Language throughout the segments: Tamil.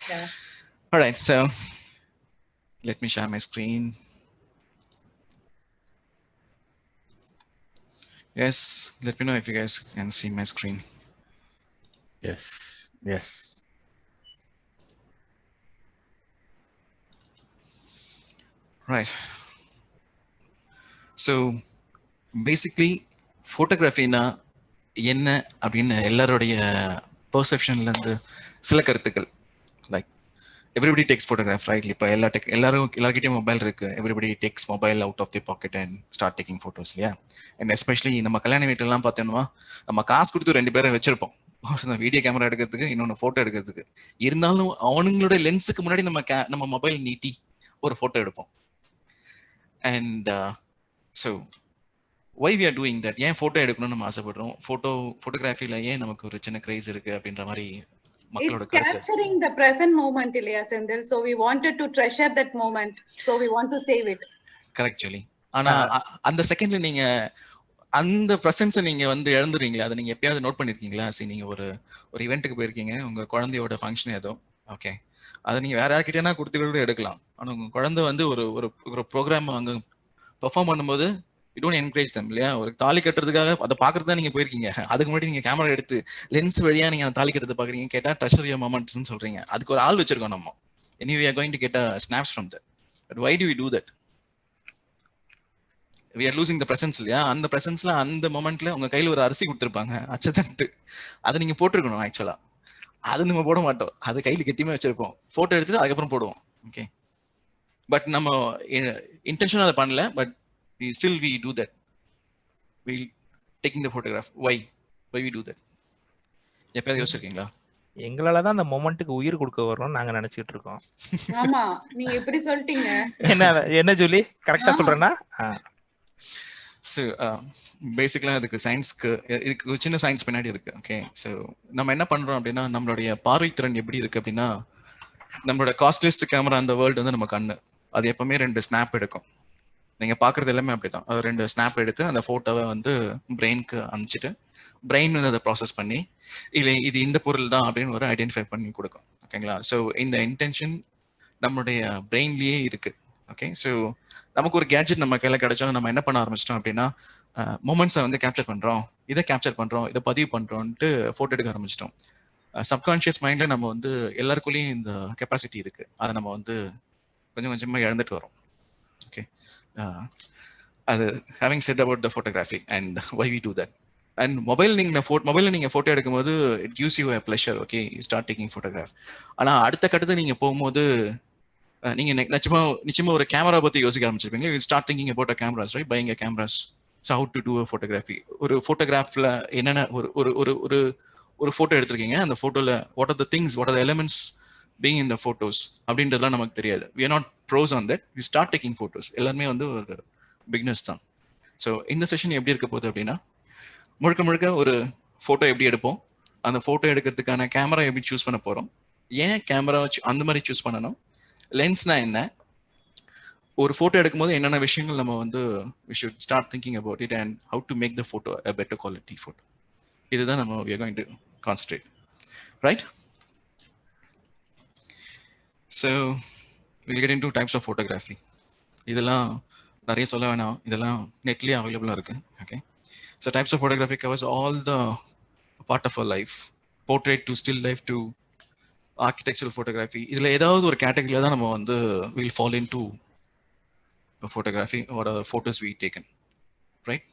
Yeah. All right, so let me share my screen. Yes, let me know if you guys can see my screen. Yes. Yes. Right. So basically, photography na என்ன அப்படின்னு எல்லாருடைய பெர்செப்ஷன்ல இருந்து சில கருத்துக்கள். Like everybody takes photograph, right? இப்போ எல்லாருக்கிட்டையும் மொபைல் இருக்கு. Everybody takes mobile out of the pocket and start taking photos, இல்லையா? அண்ட் எஸ்பெஷலி நம்ம கல்யாண வீட்டிலலாம் பார்த்தோம்னா நம்ம காசு கொடுத்து 2 பேரை வச்சிருப்போம், வீடியோ கேமரா எடுக்கிறதுக்கு, இன்னொன்று ஃபோட்டோ எடுக்கிறதுக்கு. இருந்தாலும் அவனுங்களோட லென்ஸுக்கு முன்னாடி நம்ம மொபைல் நீட்டி ஒரு ஃபோட்டோ எடுப்போம். And so why we are doing that? ஏன் ஃபோட்டோ எடுக்கணும்னு நம்ம ஆசைப்படுறோம்? ஃபோட்டோகிராஃபில ஏன் நமக்கு ஒரு சின்ன கிரேஸ் இருக்கு அப்படின்ற மாதிரி மக்களோட It's கருத்து. capturing the present moment, Ilya Sendil. So we wanted to treasure that moment. So we want to save it. Correct சொல்லி. ஆனா அந்த செகண்ட்ல நீங்க அந்த பிரசன்ஸை நீங்க வந்து இழந்துறீங்களா? அதை நீங்க எப்பயாவது நோட் பண்ணிருக்கீங்களா? சரி, நீங்க ஒரு இவெண்ட்டுக்கு போயிருக்கீங்க, உங்க குழந்தையோட ஃபங்க்ஷன் ஏதோ, ஓகே, அதை நீங்க வேற யார்கிட்டனா கொடுத்து கூட எடுக்கலாம். ஆனா உங்க குழந்தை வந்து ஒரு ப்ரோக்ராம் அங்க பெர்ஃபார்ம் பண்ணும்போது யூ டோன்ட் என்கரேஜ் தம், இல்லையா? ஒரு தாலி கட்டுறதுக்காக அதை பார்க்கறது தான் நீங்க போயிருக்கீங்க. அதுக்கு முன்னாடி நீங்க கேமரா எடுத்து லென்ஸ் வழியா நீங்க அந்த தாலி கட்டுறது பாக்குறீங்க. கேட்டா ட்ரெஷர் யுவர் மொமெண்ட்ஸ்னு சொல்றீங்க. அதுக்கு ஒரு ஆள் வச்சிருக்கோம் நம்ம. anyway we are going to get a snaps from that, but why do we do that? we are losing the presence, இல்லையா? அந்த பிரசன்ஸ்ல அந்த மொமெண்ட்ல உங்க கையில ஒரு அரிசி கொடுத்துருப்பாங்க, அச்சதட்டு, அதை நீங்க போட்டிருக்கணும். ஆக்சுவலா அது நம்ம போட மாட்டோம், அது கையில கெட்டியுமே வச்சிருப்போம். போட்டோ எடுத்து அதுக்கப்புறம் போடுவோம். ஓகே, பட் நம்ம இன்டென்ஷன் அதை பண்ணல, but we do that. we taking the photograph. why we do that? எப்பயாவது யோசிச்சிருக்கீங்களா? எங்களால தான் அந்த மொமெண்ட்டுக்கு உயிர் கொடுக்க வரோம் நாங்க நினைச்சிட்டு இருக்கோம். ஆமா, நீங்க இப்படி சொல்லிட்டீங்க. என்ன சொல்லி கரெக்டா சொல்றேன்னா, ஸோ பேசிக்கலாக அதுக்கு சயின்ஸ்க்கு இதுக்கு ஒரு சின்ன சயின்ஸ் பின்னாடி இருக்கு. ஓகே, ஸோ நம்ம என்ன பண்றோம் அப்படின்னா, நம்மளுடைய பார்வை திறன் எப்படி இருக்கு அப்படின்னா, நம்மளோட காஸ்ட்லிஸ்ட் கேமரா அந்த வேர்ல்டு வந்து நம்ம கண்ணு, அது எப்பவுமே 2 ஸ்னாப் எடுக்கும். நீங்க பாக்குறது எல்லாமே அப்படிதான். 2 ஸ்னாப் எடுத்து அந்த போட்டோவை வந்து பிரெயினுக்கு அனுப்பிச்சிட்டு, பிரெயின் வந்து அதை ப்ராசஸ் பண்ணி இல்லை இது இந்த பொருள் தான் அப்படின்னு ஒரு ஐடென்டிஃபை பண்ணி கொடுக்கும். ஓகேங்களா? ஸோ இந்த இன்டென்ஷன் நம்மளுடைய பிரெயின்லயே இருக்கு. ஓகே, ஸோ நமக்கு ஒரு கேட்ஜெட் நம்ம கையில கிடைச்சோம், நம்ம என்ன பண்ண ஆரம்பிச்சிட்டோம் அப்படின்னா, மொமெண்ட்ஸை வந்து கேப்சர் பண்றோம், இதை கேப்சர் பண்றோம், இதை பதிவு பண்றோம்ட்டு போட்டோ எடுக்க ஆரம்பிச்சிட்டோம். சப்கான்ஷியஸ் மைண்ட்ல நம்ம வந்து எல்லாருக்குள்ளேயும் இந்த கெப்பாசிட்டி இருக்கு. அதை நம்ம வந்து கொஞ்சம் கொஞ்சமா இழந்துட்டு வரோம். ஓகே, அது having said about the photography and why we do that. And மொபைல்ல நீங்க போட்டோ எடுக்கும்போது it gives you a pleasure. okay, you start taking photograph. ஆனா அடுத்த கட்டத்தை நீங்க போகும்போது நீங்க நிச்சயமா ஒரு கேமரா பத்தி யோசிக்க ஆரம்பிச்சிருப்பீங்க. you start thinking about a cameras, right? buying a cameras. so how to do a photography. ஒரு போட்டோகிராஃப்ல என்னென்ன ஒரு போட்டோ எடுத்திருக்கீங்க, அந்த போட்டோல what are the things, what are the elements being in the photos அப்படின்றதுலாம் நமக்கு தெரியாது. we are not pros on that. we start taking photos. எல்லாருமே வந்து ஒரு பிகினர்ஸ் தான். ஸோ இந்த செஷன் எப்படி இருக்க போகுது அப்படின்னா, முழுக்க ஒரு போட்டோ எப்படி எடுப்போம், அந்த போட்டோ எடுக்கிறதுக்கான கேமரா எப்படி சூஸ் பண்ண போறோம், ஏன் கேமரா அந்த மாதிரி சூஸ் பண்ணணும், லென்ஸ்னா என்ன, ஒரு போட்டோ எடுக்கும்போது என்னென்ன விஷயங்கள் நம்ம வந்து we should start thinking about it, and how to make the photo a better quality photo. இதுதான் நம்ம we are going to concentrate, right? So we'll get into types of photography. இதெல்லாம் நிறைய சொல்ல வேணாம், இதெல்லாம் நெட்லயே அவைலபிளா இருக்கு. Okay, so types of photography covers all the part of our life, portrait to still life to architectural photography. இதில் ஏதாவது ஒரு கேட்டகரியில தான் நம்ம வந்து will fall into photography are photos we taken, right?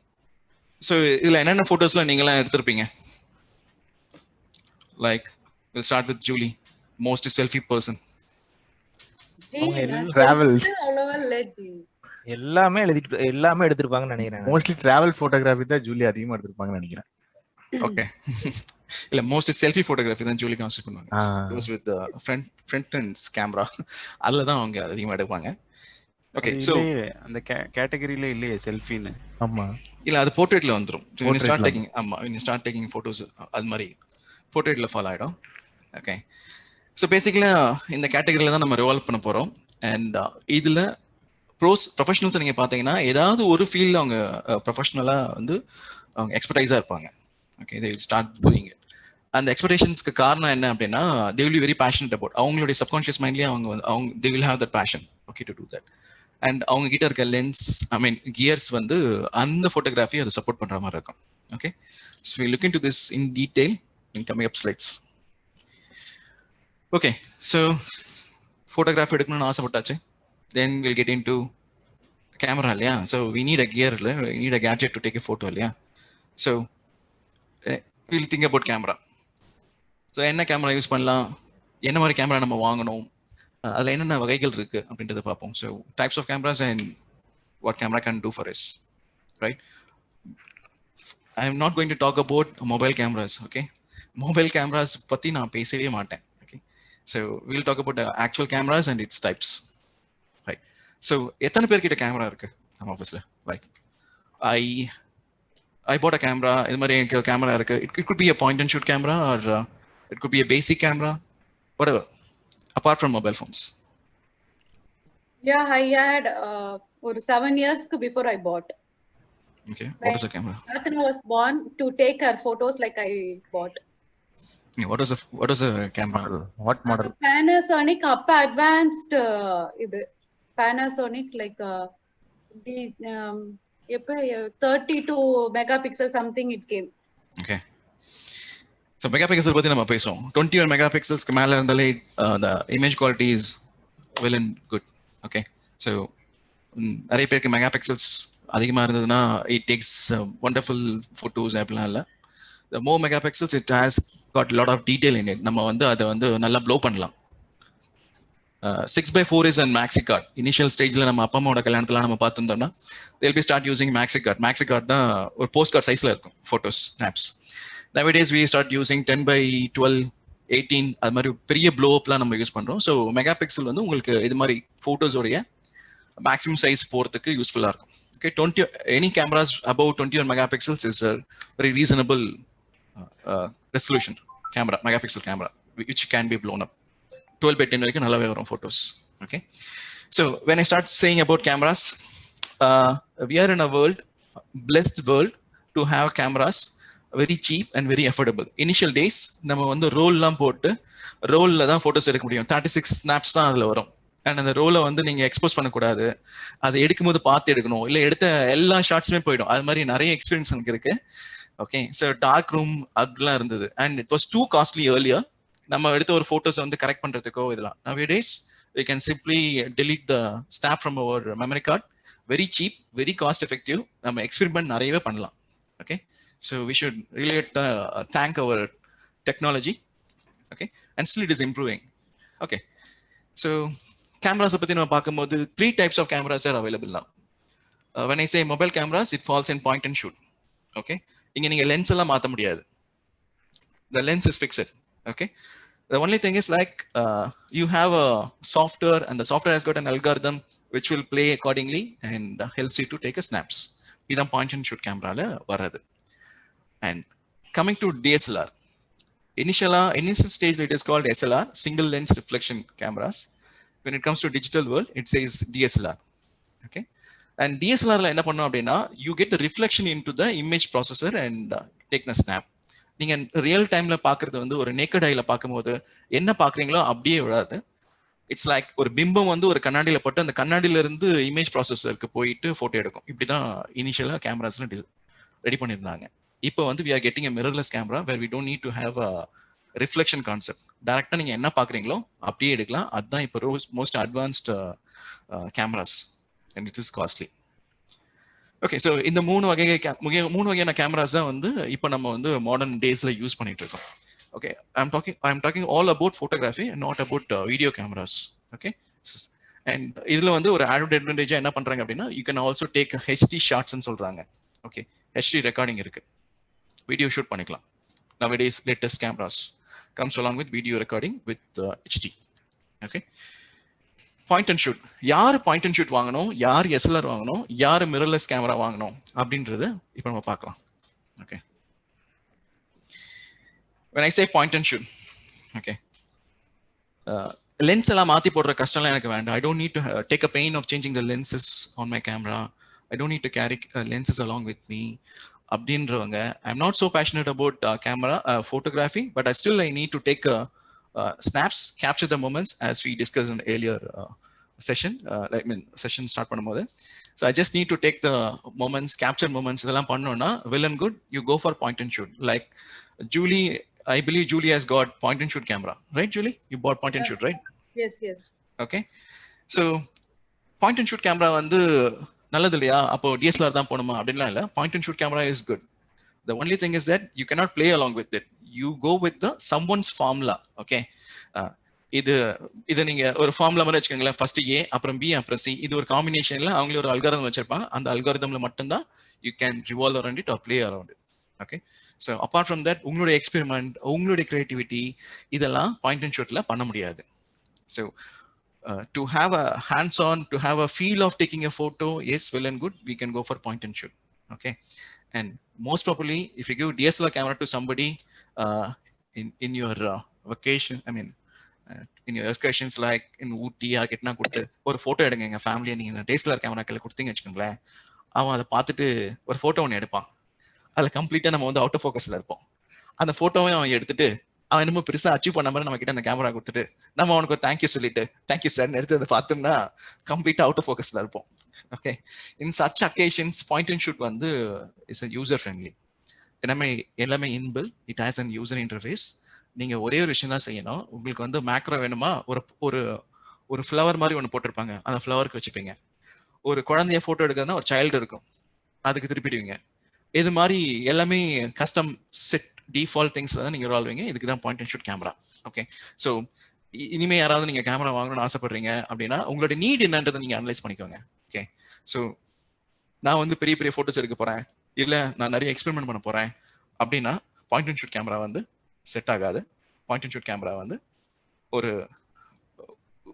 So இதில் என்னென்ன ஃபோட்டோஸ்லாம் நீங்களாம் எடுத்திருப்பீங்க? Like will start with Julie, most selfie person. Travels அவ்வளவா இல்ல ஜி. எல்லாமே எடுத்திருப்பாங்கன்னு நினைக்கிறேன். மோஸ்ட்லி டிராவல் போட்டோகிராஃபி தான் ஜூலி அதிகமா எடுத்திருப்பாங்கன்னு நினைக்கிறேன். ஓகே, இல்ல மோஸ்ட்லி செல்ஃபி ஃபோட்டோகிராஃபி தான் ஜூலி கான்செப்ட் பண்ணுவாங்க. Goes with front and camera, அதுல தான் அவங்க அதிகமா எடுப்பாங்க. ஓகே, சோ அந்த கேட்டகரியில இல்லையே செல்ஃபின்னு. ஆமா, இல்ல அது போர்ட்ரேட்ல வந்துரும். when you start taking, ஆமா, when you start taking photos, அது மாதிரி போர்ட்ரேட்ல ஃபாலோ ஆயிடும். ஓகே, ஸோ பேசிக்கலா இந்த கேட்டகரியில தான் நம்ம ரிவால்வ் பண்ண போறோம். அண்ட் இதுல ப்ரொஃபஷனல்ஸ் நீங்க பாத்தீங்கன்னா ஏதாவது ஒரு ஃபீல்ட்ல அவங்க ப்ரொஃபஷனலா வந்து அவங்க எக்ஸ்பர்டைஸா இருப்பாங்க. Okay, they will start doing it. அந்த எக்ஸ்பெக்டேஷன்ஸ்க்கு காரணம் என்ன அப்படின்னா they will be very passionate about அவங்களுடைய சப்கான்ஷியஸ் மைண்ட்லயே அவங்க they will have that passion okay to do that. And அவங்க கிட்ட இருக்க லென்ஸ் கியர்ஸ் வந்து அந்த ஃபோட்டோகிராஃபி அதை சப்போர்ட் பண்ற மாதிரி இருக்கும். Okay, so we look into this in detail in coming up slides. Okay, so photography எடுக்கணும்னு ஆசைப்பட்டாச்சு. Then we'll get into camera இல்லையா. So we need a gear, we need a gadget to take a photo இல்லையா. So we'll think about camera. So என்ன கேமரா யூஸ் பண்ணலாம், என்ன மாதிரி கேமரா நம்ம வாங்கணும், அதில் என்னென்ன வகைகள் இருக்கு அப்படின்றத பார்ப்போம். So types of cameras and what camera can do for us, right. I am not going to talk about mobile cameras. Okay, mobile cameras பற்றி நான் பேசவே மாட்டேன். Okay, so will talk about actual cameras and it's types, right. So எத்தனை பேர்கிட்ட கேமரா இருக்கு நம்ம ஆஃபீஸில்? Like I bought a camera. இது மாதிரி எனக்கு கேமரா இருக்கு. It could be a point and shoot camera or it could be a basic camera, whatever, apart from mobile phones. Yeah, I had or 7 years before I bought. Okay, what is a camera? Nathan was born to take her photos like I bought. Yeah, what is a camera? What model? Panasonic up advanced இது Panasonic like the 32 megapixel something it came. Okay, so megapixel பத்தி நம்ம பேசுவோம். 21 megapixelsக்கு மேல இருந்தாலே the image quality is well and good. Okay, so நிறைய பேருக்கு megapixels அதிகமா இருந்ததுன்னா it takes wonderful photos அப்படிலாம் இல்ல. The more megapixels it has got a lot of detail in it. நம்ம வந்து அதை வந்து நல்லா ப்ளோ பண்ணலாம். 6x4 is a maxi card. Initial stageல நம்ம அப்பா அம்மாவோட கல்யாணத்துல நம்ம பார்த்திருந்தோம்னா they'll be start using maxi card. Maxi card தான் ஒரு போஸ்ட் கார்டு சைஸ்ல இருக்கும் photos snaps. Nowadays we start using 10x12 18 அது மாதிரி பெரிய ப்ளோ அப்லாம் நம்ம யூஸ் பண்றோம். ஸோ மெகா பிக்சல் வந்து உங்களுக்கு இது மாதிரி போட்டோஸோடைய மேக்ஸிமம் சைஸ் போறதுக்கு யூஸ்ஃபுல்லா இருக்கும். Okay, 20 any cameras above 21 megapixels is a very reasonable resolution camera, megapixel camera which can be blown up. 12x10 வரைக்கும் நல்லாவே வரும் photos. Okay, so when I start saying about cameras, we are in a blessed world to have cameras very cheap and very affordable. Initial days நம்ம வந்து ரோல்லாம் போட்டு ரோல்ல தான் போட்டோஸ் எடுக்க முடியும். 36 snaps தான் அதுல வரும். அண்ட் அந்த ரோலை வந்து நீங்க எக்ஸ்போஸ் பண்ணக்கூடாது, அதை எடுக்கும் போது பார்த்து எடுக்கணும், இல்லை எடுத்த எல்லா ஷார்ட்ஸுமே போயிடும். அது மாதிரி நிறைய எக்ஸ்பீரியன்ஸ் எனக்கு இருக்கு. ஓகே, ஸோ டார்க் ரூம் அப்படிலாம் இருந்தது. And it was too costly earlier. நம்ம எடுத்த ஒரு போட்டோஸ் வந்து கரெக்ட் பண்றதுக்கோ இதெல்லாம் nowadays we can simply delete the snap from our memory card. Very cheap, very cost effective. நம்ம எக்ஸ்பெரிமெண்ட் நிறையவே பண்ணலாம். Okay, so we should really thank our technology. Okay, and still it is improving. Okay, so cameras பத்தி நம்ம பார்க்கும்போது 3 types of cameras are available now. When I say mobile cameras, it falls in point and shoot. Okay, இங்க நீங்க லென்ஸ் எல்லாம் மாத்த முடியாது. The lens is fixed. Okay, the only thing is like you have a software and the software has got an algorithm which will play accordingly and helps you to take a snaps. இதான் point and shoot cameraல வர்றது. And coming to DSLR, initial stage it is called SLR, single lens reflection cameras. When it comes to digital world it says DSLR. Okay, and DSLR la enna pannum appadina you get the reflection into the image processor and take the snap. நீங்க ரியல் டைம்ல பாக்குறது வந்து ஒரு நேக்கட் ஐல பார்க்கும்போது என்ன பாக்குறீங்களோ அப்படியே விடாது. இட்ஸ் லைக் ஒரு பிம்பம் வந்து ஒரு கண்ணாடியில போட்டு அந்த கண்ணாடியில இருந்து இமேஜ் ப்ராசஸருக்கு போயிட்டு போட்டோ எடுக்கும். இப்படிதான் இனிஷியலா கேமராஸ்ல ரெடி பண்ணியிருந்தாங்க. இப்போ வந்து we are getting a mirrorless camera where we don't need to have a reflection concept. டைரக்டா நீங்க என்ன பாக்குறீங்களோ அப்படியே எடுக்கலாம். அதுதான் இப்போ most advanced cameras and it is costly. Okay, so இந்த மூணு வகையான கேமராஸ் தான் வந்து இப்போ நம்ம வந்து மாடர்ன் டேஸ்ல யூஸ் பண்ணிட்டு இருக்கோம். Okay, I am talking all about photography and not about video cameras. Okay, and இதுல வந்து ஒரு ஆடட் அட்வான்டேஜா என்ன பண்றாங்க அப்படின்னா you can also take HD ஷாட்ஸ்ன்னு சொல்றாங்க. ஓகே, ஹெச்டி ரெக்கார்டிங் இருக்கு, வீடியோ ஷூட் பண்ணிக்கலாம். nowadays latest cameras comes along with video recording with HD. Okay, point and shoot. யார் பாயிண்ட் அண்ட் ஷூட் வாங்கணும், யார் எஸ்எல்ஆர் வாங்கணும், யார் மிரர்லெஸ் கேமரா வாங்கணும் அப்படின்றது இப்போ நம்ம பார்க்கலாம். Okay, when I say point and shoot, okay, lens எல்லாம் மாத்தி போடுற கஷ்டம்லாம் எனக்கு வேண்டாம். I don't need to take a pain of changing the lenses on my camera. I don't need to carry lenses along with me. அப்படின்றவங்க, I'm not so passionate about camera photography, but I need to take snaps, capture the moments as we discussed in earlier session. Session start பண்ணும்போது, so I just need to take the moments, capture moments. இதெல்லாம் பண்ணோம்னா well and good, you go for point and shoot. Like Julie, I believe Julie has got point and shoot camera, right Julie? You bought point and shoot, right? Yes, yes. Okay, so point and shoot camera வந்து நல்லது இல்லையா, அப்போ டிஎஸ்எல்ஆர் தான் போகணுமா அப்படின்லாம் இல்லை. Point and shoot camera is good. The only thing is that you cannot play along with it. You go with someone's formula. Okay, இது நீங்க ஒரு ஃபார்முலா மாதிரி வச்சுக்கோங்களேன். ஃபர்ஸ்ட் ஏ, அப்புறம் பி, அப்புறம் சி. இது ஒரு காம்பினேஷன்ல அவங்களே ஒரு அல்காரிதம் வச்சிருப்பாங்க. அந்த அல்காரிதம்ல மட்டும்தான் you can revolve around it or play around it. Okay, so apart from that, உங்களுடைய எக்ஸ்பெரிமெண்ட், உங்களுடைய கிரியேட்டிவிட்டி இதெல்லாம் பாயிண்ட் அண்ட் ஷூட்ல பண்ண முடியாது. So to have a hands-on, to have a feel of taking a photo, yes, well and good, we can go for point and shoot. Okay, and most probably if you give DSLR camera to somebody in your vacation, I mean in your excursions like in Ooty or ketna கொடுத்து ஒரு போட்டோ எடுங்க எங்க ஃபேமிலியை நீங்க DSLR கேமராக்கள் கொடுத்தீங்க வச்சுக்கோங்களேன், அவன் அதை பார்த்துட்டு ஒரு போட்டோ ஒன்று எடுப்பான். அதில் கம்ப்ளீட்டா நம்ம வந்து அவுட் ஆஃப் ஃபோக்கஸ்ல இருப்போம். அந்த போட்டோவை அவன் எடுத்துட்டு அவன் என்னமோ பெருசா அச்சீவ் பண்ண மாதிரி நம்ம கிட்ட அந்த கேமரா கொடுத்துட்டு நம்ம அவனுக்கு ஒரு தேங்க்யூ சொல்லிட்டு தேங்க்யூ சார் எடுத்து அதை பார்த்தோம்னா கம்ப்ளீட்டா அவுட் ஆஃப் ஃபோக்கஸ்ல இருப்போம். Okay, in such occasions point and shoot வந்து இட்ஸ் யூசர் ஃப்ரெண்ட்லி. எல்லாமே inbuilt, it has an user interface. நீங்க ஒரே ஒரு விஷயம் தான் செய்யணும். உங்களுக்கு வந்து மேக்ரோ வேணுமா, ஒரு ஃப்ளவர் மாதிரி ஒன்று போட்டிருப்பாங்க, அந்த ஃப்ளவருக்கு வச்சுப்பீங்க. ஒரு குழந்தைய போட்டோ எடுக்கிறதுனா ஒரு சைல்டு இருக்கும், அதுக்கு திருப்பிடுவீங்க. இது மாதிரி எல்லாமே கஸ்டம் செட் டிஃபால்ட் திங்ஸ் தான் நீங்க வாழ்வீங்க. இதுக்கு தான் point and shoot camera. Okay, so இனிமே யாராவது நீங்க கேமரா வாங்கணும்னு ஆசைப்படுறீங்க அப்படின்னா உங்களோட நீட் என்னன்றதை நீங்க அனலைஸ் பண்ணிக்கோங்க. ஓகே, ஸோ நான் வந்து பெரிய பெரிய போட்டோஸ் எடுக்க போறேன், இல்ல நான் நிறைய எக்ஸ்பெரிமெண்ட் பண்ண போறேன் அப்படின்னா பாயிண்ட் அண்ட் ஷூட் கேமரா வந்து செட் ஆகாது. பாயிண்ட் அண்ட் ஷூட் கேமரா வந்து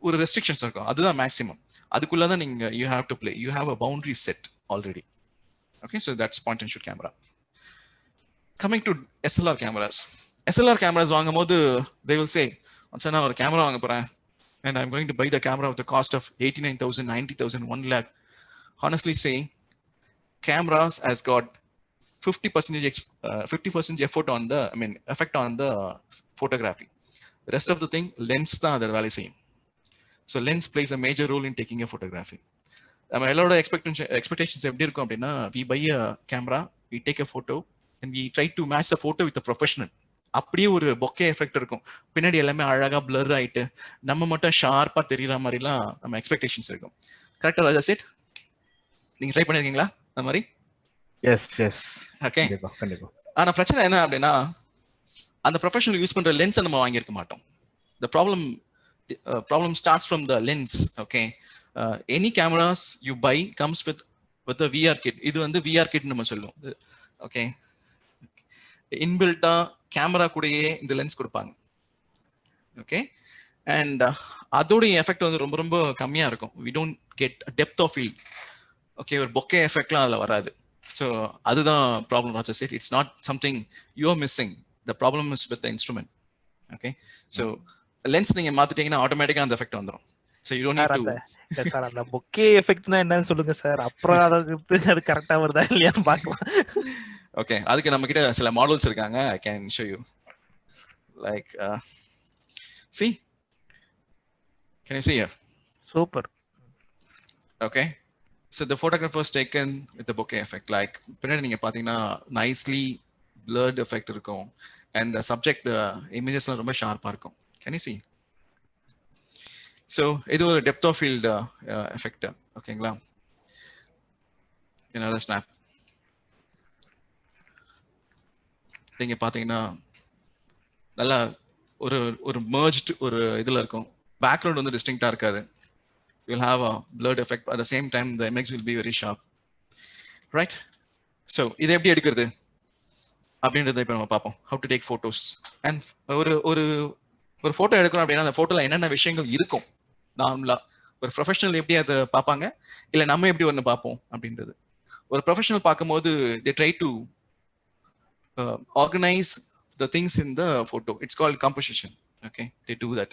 ஒரு ரெஸ்ட்ரிக்ஷன்ஸ் இருக்கும், அதுதான் மேக்ஸிமம். அதுக்குள்ளதான் நீங்க you have to play, you have a boundary set already. Okay, so that's point and shoot camera. Coming to SLR cameras. SLR cameras வாங்கும்போது they will say, "Achha நான் ஒரு கேமரா வாங்க போறேன் and I'm going to buy the camera with the cost of 89,000, 90,000, 1 lakh." Honestly saying, cameras has got 50% effort on the, effect on the photography. The rest of the thing, lens தான் அதோட வேலை செய்யும். So lens plays a major role in taking a photography. நம்ம எல்லாரோட எக்ஸ்பெக்டேஷன்ஸ் எப்படி இருக்கும் அப்படின்னா, we buy a camera, we take a photo and we try to match the photo with a professional. அப்படியே ஒரு பொக்கே எஃபெக்ட் இருக்கும், பின்னாடி எல்லாமே அழகா பிளர் ஆயிட்டு நம்ம மட்டும் ஷார்ப்பா தெரியற மாதிரிலாம் நம்ம எக்ஸ்பெக்டேஷன்ஸ் இருக்கும். கரெக்டா ராஜா சேட்? நீங்க ட்ரை பண்ணிருக்கீங்களா அந்த மாதிரி? Yes yes, okay. கண்டிப்பா. ஆனா பிரச்சனை என்ன அப்படின்னா, அந்த ப்ரொஃபஷனல் யூஸ் பண்ற லென்ஸை நம்ம வாங்கியிருக்க மாட்டோம். The problem starts from the lens. Okay, any cameras you buy comes with a VR kit. இது வந்து VR kit நம்ம சொல்லுவோம். ஓகே, இன்பில்ட்டா கேமரா கூடயே இந்த லென்ஸ் கொடுப்பாங்க. ஓகே, அண்ட் அதோட எஃபெக்ட் வந்து ரொம்ப ரொம்ப கம்மியா இருக்கும். we don't get depth of field. Okay, ஒரு பொக்கே எஃபெக்ட்லாம் அதுல வராது. ஸோ அதுதான் problem. Raja said, it's not something you are missing. The problem is with the instrument. Okay, so lens நீங்க மாத்திட்டீங்கன்னா ஆட்டோமேட்டிக்கா அந்த எஃபெக்ட் வந்துடும். So you don't need to. Sir அந்த பொக்கே எஃபெக்ட்னா என்னன்னு சொல்லுங்க சார், அப்புறம் அது கரெக்டா வருதா இல்லையான்னு பார்க்கலாம். ஓகே, அதுக்கு நம்ம கிட்ட சில மாடல்ஸ் இருக்காங்க. I can show you. Like see, can you see here? Super. Okay, so the photograph was taken with the bokeh effect. Like பின்னாடி நீங்க பாத்தீங்கன்னா nicely blurred effect இருக்கும், and the subject, the images ரொம்ப ஷார்ப்பா இருக்கும். Can you see? So இது ஒரு depth of field effect. ஓகேங்களா? another snap. நீங்க பாத்தீங்கன்னா நல்லா ஒரு merged ஒரு இதுல இருக்கும். பேக்ரவுண்ட் வந்து டிஸ்டிங்க்டா இருக்காது. You will have a blurred effect, but at the same time the image will be very sharp, right? So இதை எப்படி எடுக்கிறது அப்படின்றத இப்ப நம்ம பார்ப்போம். How to take photos. And ஒரு போட்டோ எடுக்கணும் அப்படின்னா அந்த போட்டோல என்னென்ன விஷயங்கள் இருக்கும் நார்மலா, ஒரு ப்ரொஃபஷனல் எப்படி அதை பார்ப்பாங்க, இல்ல நம்ம எப்படி ஒண்ணு பார்ப்போம் அப்படின்றது. ஒரு ப்ரொஃபஷனல் பார்க்கும்போது they try to organize the things in the photo. It's called composition. Okay, they do that.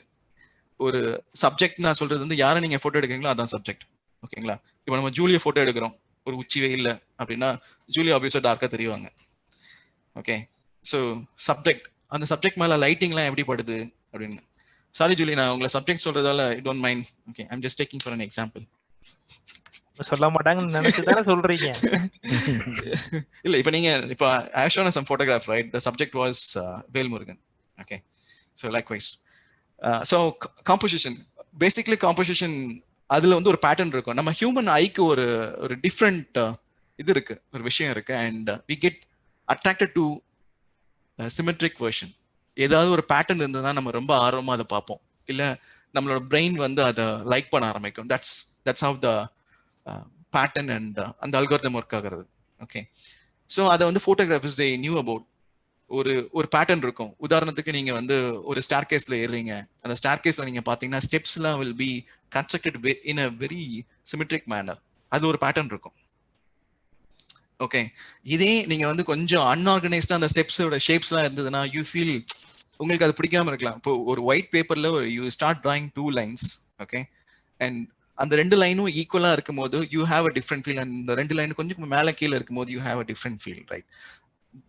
ஒரு சப்ஜெக்ட் நான் சொல்றது வந்து யாரை நீங்க போட்டோ எடுக்கிறீங்களோ அதான் சப்ஜெக்ட். ஓகேங்களா? இப்போ நம்ம ஜூலியை போட்டோ எடுக்கிறோம், ஒரு உச்சி வெயில்ல அப்படின்னா ஜூலி ஆப்வியஸா டார்க்கா தெரிவாங்க. ஓகே, ஸோ சப்ஜெக்ட், அந்த சப்ஜெக்ட் மேல லைட்டிங்லாம் எப்படி படுது அப்படின்னு. சாரி ஜூலி, நான் உங்களை சப்ஜெக்ட் சொல்றதால I don't mind. Okay, I am just taking for an example. சொல்ல மாட்டாங்கன்னு நினைச்சுதானே சொல்றீங்க. இல்ல, இப்ப நீங்க இப்ப I have shown some photograph, right? The subject was Velmurugan. Okay, so likewise, so composition, basically composition, அதுல வந்து ஒரு பேட்டர்ன் இருக்கும். நம்ம ஹியூமன் ஐக்கு ஒரு டிஃப்ரெண்ட் இது இருக்கு, ஒரு விஷயம் இருக்கு. And we get attracted to symmetric version. ஏதாவது ஒரு பேட்டர்ன் இருந்ததுன்னா நம்ம ரொம்ப ஆர்வமா அதை பார்ப்போம், இல்ல நம்மளோட பிரெயின் வந்து அதை லைக் பண்ண ஆரம்பிக்கும். that's how the pattern and அந்த அல்காரிதம் ஒர்க் ஆகுறது. ஓகே, ஸோ அதை வந்து ஃபோட்டோகிராஃபர்ஸ் they knew about. ஒரு பேட்டர்ன் இருக்கும். உதாரணத்துக்கு நீங்க வந்து ஒரு ஸ்டார் கேஸ்ல ஏறுறீங்க, அந்த ஸ்டார் கேஸ்ல நீங்க பாத்தீங்கன்னா ஸ்டெப்ஸ்லாம் will be constructed in a very symmetric manner. அது ஒரு பேட்டர்ன் இருக்கும். ஓகே, இதே நீங்க வந்து கொஞ்சம் அன்ஆர்கனைஸ்டா அந்த ஸ்டெப்ஸோட ஷேப்ஸ்லாம் இருந்ததுன்னா யூ ஃபீல் உங்களுக்கு அது பிடிக்காம இருக்கலாம். இப்போ ஒரு ஒயிட் பேப்பர்ல you start drawing 2 lines. Okay, and அந்த 2 லைனும் ஈக்குவலா இருக்கும் போது you have a different feel. அந்த 2 லைன் கொஞ்சம் மேல கீழே இருக்கும் போது you have a different feel, right?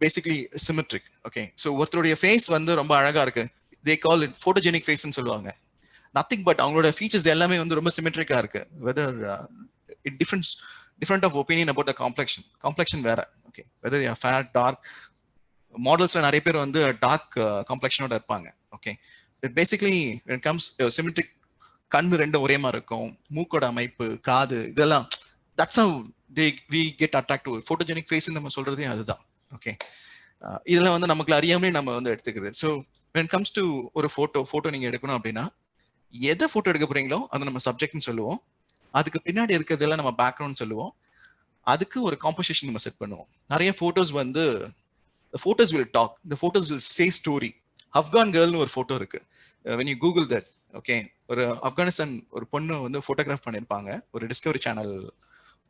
Basically symmetric. Okay, so ஒருத்தருடைய ஃபேஸ் வந்து ரொம்ப அழகா இருக்கு, தே கால் இட் ஃபோட்டோஜெனிக் ஃபேஸ்ன்னு சொல்லுவாங்க. நத்திங் பட் அவங்களோட ஃபீச்சர்ஸ் எல்லாமே வந்து ரொம்ப சிமெட்ரிக்கா இருக்கு. Whether it different of opinion about the complexion வேற. Okay, whether they are fair, dark. மாடல்ஸ்ல நிறைய பேர் வந்து டார்க் காம்ப்ளெக்ஷனோட இருப்பாங்க. Okay, basically when it comes symmetric, கண்ணு ரெண்டும் ஒரே மாதிரி இருக்கும், மூக்கோட அமைப்பு, காது, இதெல்லாம் that's how we get attracted to photogenic face நம்ம சொல்றதே அதுதான். ஓகே, இதுல வந்து நமக்கு அறியாமலே நம்ம வந்து எடுத்துக்கிறது. So when it comes to ஒரு போட்டோ நீங்க எடுக்கணும் அப்படின்னா எதை போட்டோ எடுக்க போறீங்களோ அதை நம்ம சப்ஜெக்ட்னு சொல்லுவோம். அதுக்கு பின்னாடி இருக்கிறதெல்லாம் நம்ம பேக்ரவுண்ட் சொல்லுவோம். அதுக்கு ஒரு காம்போசிஷன் நம்ம செட் பண்ணுவோம். நிறைய போட்டோஸ் வந்து the photos will talk, the photos will say story. Afghan girl னு ஒரு போட்டோ இருக்கு, when you google that. Okay, ஒரு ஆப்கானிஸ்தான் ஒரு பொண்ணு வந்து போட்டோகிராஃப் பண்ணிருப்பாங்க, ஒரு டிஸ்கவரி சேனல்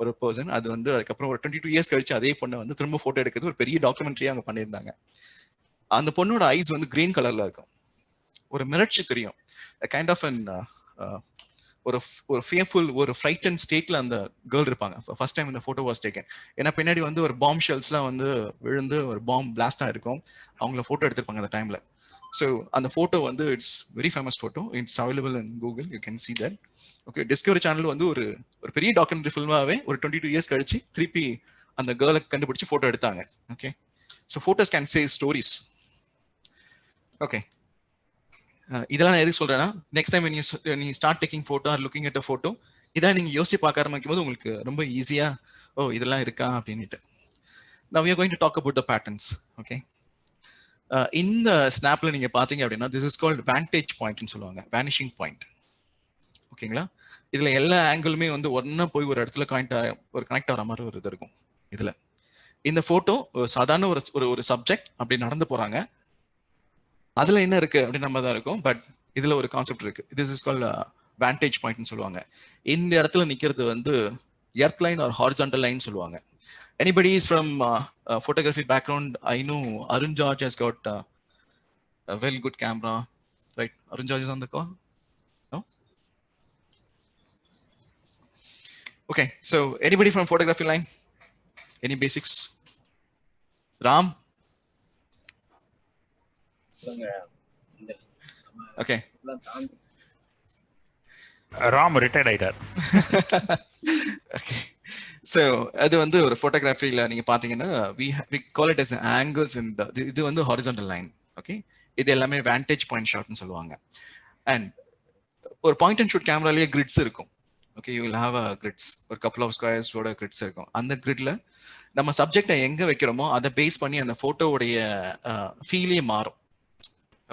ஒரு பர்சன். அது வந்து அதுக்கப்புறம் ஒரு 22 years கழிச்சு அதே பொண்ணை வந்து திரும்ப போட்டோ எடுக்கிறது ஒரு பெரிய டாக்குமெண்ட்ரியா அவங்க பண்ணியிருந்தாங்க. அந்த பொண்ணோட ஐஸ் வந்து கிரீன் கலர்ல இருக்கும், ஒரு மிரட்சி தெரியும், கைண்ட் ஆஃப் அன் ஒரு ஃபியர்ஃபுல், ஒரு ஃப்ரைட்டன் ஸ்டேட்ல அந்த கேர்ள் இருப்பாங்க. ஃபர்ஸ்ட் டைம் இந்த போட்டோ வாஸ் டேக்கன். ஏன்னா பின்னாடி வந்து ஒரு பாம் ஷெல்ஸ்லாம் வந்து விழுந்து ஒரு பாம் பிளாஸ்டா இருக்கும். அவங்கள போட்டோ எடுத்திருப்பாங்க அந்த டைம்ல. ஸோ அந்த போட்டோ வந்து it's very famous photo. It's available in Google, you can see that. Okay, Discovery channel வந்து ஒரு பெரிய டாக்குமெண்ட்ரி ஃபில்மாவே ஒரு 22 years கழிச்சு திருப்பி அந்த கேர்ளை கண்டுபிடிச்சு போட்டோ எடுத்தாங்க. Okay, so photos can say stories. Okay, இதெல்லாம் நான் எதுக்கு சொல்றேன்னா, next time when you start taking photo or looking at a photo, இதெல்லாம் நீங்க யோசிச்சு பார்க்க ஆரம்பிக்கும் போது உங்களுக்கு ரொம்ப ஈஸியா இதெல்லாம் இருக்கா அப்படின்ட்டு. Now we are going to talk about the patterns. Okay, இந்த ஸ்னாப்ல நீங்க பாத்தீங்க அப்படின்னா this is called vantage point ன்னு சொல்லுவாங்க, vanishing point. ஓகேங்களா, இதுல எல்லா ஆங்கிளுமே வந்து ஒன்னா போய் ஒரு இடத்துல கனெக்ட் ஆகிற மாதிரி ஒரு இது இருக்கும். இதுல இந்த போட்டோ சாதாரண ஒரு சப்ஜெக்ட் அப்படி நடந்து போறாங்க, அதுல என்ன இருக்கு அப்படின்னு நம்ம தான் இருக்கும். பட் இதுல ஒரு கான்செப்ட் இருக்கு, this is called vantage point ன்னு சொல்லுவாங்க. இந்த இடத்துல நிக்கிறது வந்து earth line or horizontal line சொல்லுவாங்க. Anybody is from photography background? I know Arun George has got a well good camera, right? Arun George is on the call? No? Okay, so anybody from photography line? Any basics? Ram? Okay. Ram retired ஆயிட்டார். Okay. So அது வந்து ஒரு போட்டோகிராஃபில நீங்க பாத்தீங்கன்னா we call it as angles in the, இது வந்து horizontal line. Okay, இது எல்லாமே vantage point shot னு சொல்லுவாங்க. And ஒரு point and shoot கேமராலயே grids இருக்கும். Okay, you will have a grids, ஒரு couple of squares ஓட grids இருக்கும். அந்த gridல நம்ம சப்ஜெக்ட்டை எங்க வைக்கிறோமோ அதை பேஸ் பண்ணி அந்த போட்டோவுடைய ஃபீலே மாறும்.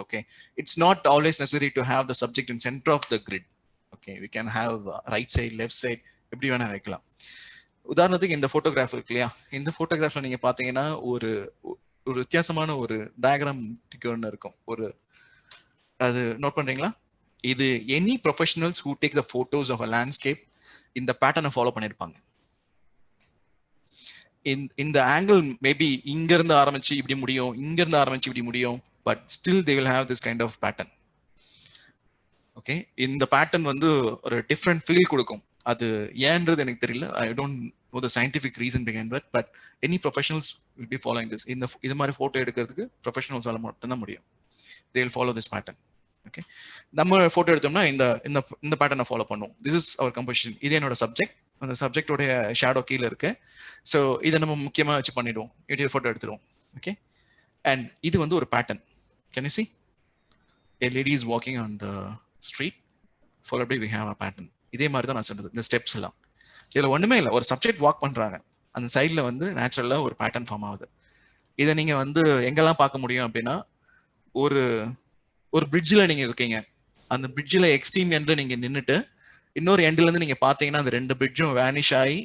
Okay, it's not always necessary to have the subject in center of the grid. Okay, we can have right side, left side, எப்படி வேணா வைக்கலாம். உதாரணத்துக்கு இந்த போட்டோகிராஃப் இருக்கு இல்லையா, இந்த போட்டோகிராஃப்ல நீங்க பாத்தீங்கன்னா ஒரு வித்தியாசமான ஒரு டயக்ராம் ஒன்று இருக்கும். அது நோட் பண்றீங்களா? இது any professionals who take the photos of a landscape இந்த பேட்டர்னை ஃபாலோ பண்ணிருப்பாங்க. இந்த ஆங்கிள் மேபி இங்க இருந்து ஆரம்பிச்சு இப்படி முடியும், இங்க இருந்து ஆரம்பிச்சு இப்படி முடியும், but still they will have this kind of pattern. Okay, இந்த பேட்டர்ன் வந்து ஒரு டிஃப்ரெண்ட் ஃபீல் கொடுக்கும். அது ஏன்றது எனக்கு தெரியல, I don't or the scientific reason behind it, but any professionals will be following this. In the இது மாதிரி photo எடுக்கிறதுக்கு professionals ஆல மட்டும் தான் முடியும். They will follow this pattern. Okay, நம்ம photo எடுத்தோம்னா இந்த pattern ஃபாலோ பண்ணுவோம். This is our composition. இது என்னோட சப்ஜெக்ட், அந்த சப்ஜெக்டோட ஷேடோ கீழ இருக்கு. ஸோ இதை நம்ம முக்கியமா வச்சு பண்ணிடுவோம், இடியல் ஃபோட்டோ எடுத்துருவோம். ஓகே, அண்ட் இது வந்து ஒரு pattern. Can you see a lady is walking on the street, followed by we have a pattern. இதே மாதிரி தான் நான் சொன்னது, இந்த ஸ்டெப்ஸ் எல்லாம். இதுல ஒண்ணுமே இல்லை, ஒரு சப்ஜெக்ட் வாக் பண்றாங்க, அந்த சைட்ல வந்து நேச்சுரலா ஒரு பேட்டர்ன் ஃபார்ம் ஆகுது. இதை நீங்க வந்து எங்கெல்லாம் பார்க்க முடியும் அப்படின்னா, ஒரு பிரிட்ஜில் நீங்க இருக்கீங்க, அந்த பிரிட்ஜில் எக்ஸ்ட்ரீம் எண்ட்ல நீங்க நின்றுட்டு இன்னொரு எண்ட்ல இருந்து நீங்க பாத்தீங்கன்னா அந்த ரெண்டு பிரிட்ஜும் வேனிஷ் ஆகி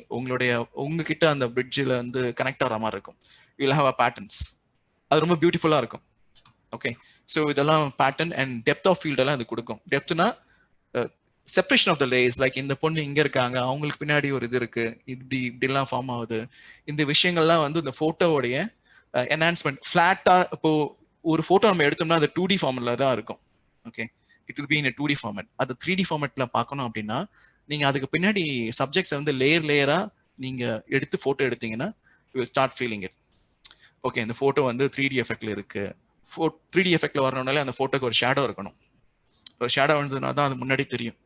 உங்ககிட்ட அந்த பிரிட்ஜில் வந்து கனெக்ட் ஆகிற மாதிரி இருக்கும். You will have a patterns. அது ரொம்ப பியூட்டிஃபுல்லா இருக்கும். ஓகே, ஸோ இதெல்லாம் pattern and depth of field எல்லாம் இது கொடுக்கும். டெப்த்னா separation of the layers, like இந்த பொண்ணு இங்க இருக்காங்க, அவங்களுக்கு பின்னாடி ஒரு இது இருக்கு, இப்படிலாம் ஃபார்ம் ஆகுது. இந்த விஷயங்கள்லாம் வந்து இந்த போட்டோவுடைய என்ஹான்ஸ்மெண்ட். ஃபிளாட்டா இப்போ ஒரு போட்டோ நம்ம எடுத்தோம்னா அது 2D ஃபார்மெட்ல தான் இருக்கும். Okay, it will be in 2D format. அது 3D ஃபார்மேட்ல பார்க்கணும் அப்படின்னா நீங்க அதுக்கு பின்னாடி சப்ஜெக்ட்ஸ் வந்து லேயரா நீங்க எடுத்து போட்டோ எடுத்தீங்கன்னா you will start feeling it. Okay, இந்த போட்டோ வந்து 3D எஃபெக்ட்ல இருக்கு. 3D எஃபெக்ட்ல வரணும்னாலே அந்த போட்டோக்கு ஒரு ஷேடோ இருக்கணும். ஒரு ஷேடோ வந்ததுனா தான் அது முன்னாடி தெரியும்.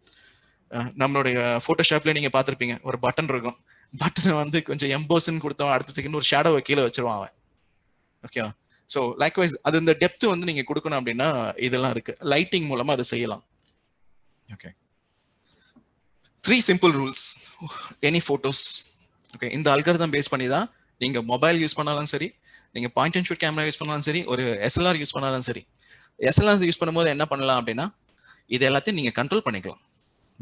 நம்மளுடைய போட்டோஷாப்ல நீங்க பார்த்திருப்பீங்க, ஒரு பட்டன் இருக்கும், பட்டனை வந்து கொஞ்சம் எம்போஸ்ன்னு கொடுத்தோம், அடுத்த செகண்ட் ஒரு ஷேடோவை கீழே வச்சிருவான் அவன். ஓகேவா? ஸோ லைக்வைஸ் அது இந்த டெப்த் வந்து நீங்க கொடுக்கணும் அப்படின்னா இதெல்லாம் இருக்கு, லைட்டிங் மூலமா அதை செய்யலாம். Okay, 3 simple rules any photos. Okay, இந்த அல்காரிதம் பேஸ் பண்ணி தான் நீங்க மொபைல் யூஸ் பண்ணாலும் சரி, நீங்க point and shoot camera use பண்ணாலும் சரி, ஒரு SLR யூஸ் பண்ணாலும் சரி. SLR யூஸ் பண்ணும்போது என்ன பண்ணலாம் அப்படின்னா இது எல்லாத்தையும் நீங்க கண்ட்ரோல் பண்ணிக்கலாம்,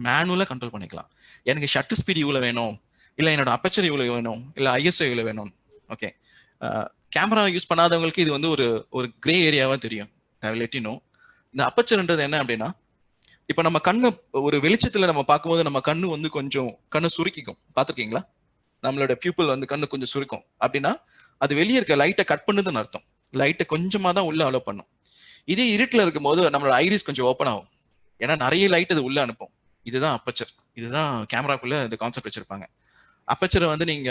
மேனுவலா கண்ட்ரோல் பண்ணிக்கலாம். எனக்கு ஷட்டர் ஸ்பீட் இவ்வளவு வேணும், இல்ல என்னோட அப்பச்சர் இவ்வளவு வேணும், இல்ல ISO இவ்வளவு வேணும். ஓகே, கேமரா யூஸ் பண்ணாதவங்களுக்கு இது வந்து ஒரு கிரே ஏரியாவா தெரியும். இந்த அப்பச்சர்ன்றது என்ன அப்படின்னா, இப்ப நம்ம கண்ணு ஒரு வெளிச்சத்துல நம்ம பார்க்கும்போது நம்ம கண்ணு வந்து கொஞ்சம் கண்ணு சுருக்கிக்கும், பார்த்துருக்கீங்களா? நம்மளோட பியூப்பிள் வந்து கண்ணு கொஞ்சம் சுருக்கும் அப்படின்னா அது வெளியே இருக்க லைட்டை கட் பண்ணுதுன்னு அர்த்தம். லைட்டை கொஞ்சமா தான் உள்ள அலோ பண்ணும். இதே இருட்டில் இருக்கும் போது நம்மளோட ஐரிஸ் கொஞ்சம் ஓப்பன் ஆகும், ஏன்னா நிறைய லைட் அது உள்ள அனுப்பும். இதுதான் அப்பச்சர், இதுதான் கேமராக்குள்ள இந்த கான்செப்ட் வச்சிருப்பாங்க. அப்பச்சரை வந்து நீங்க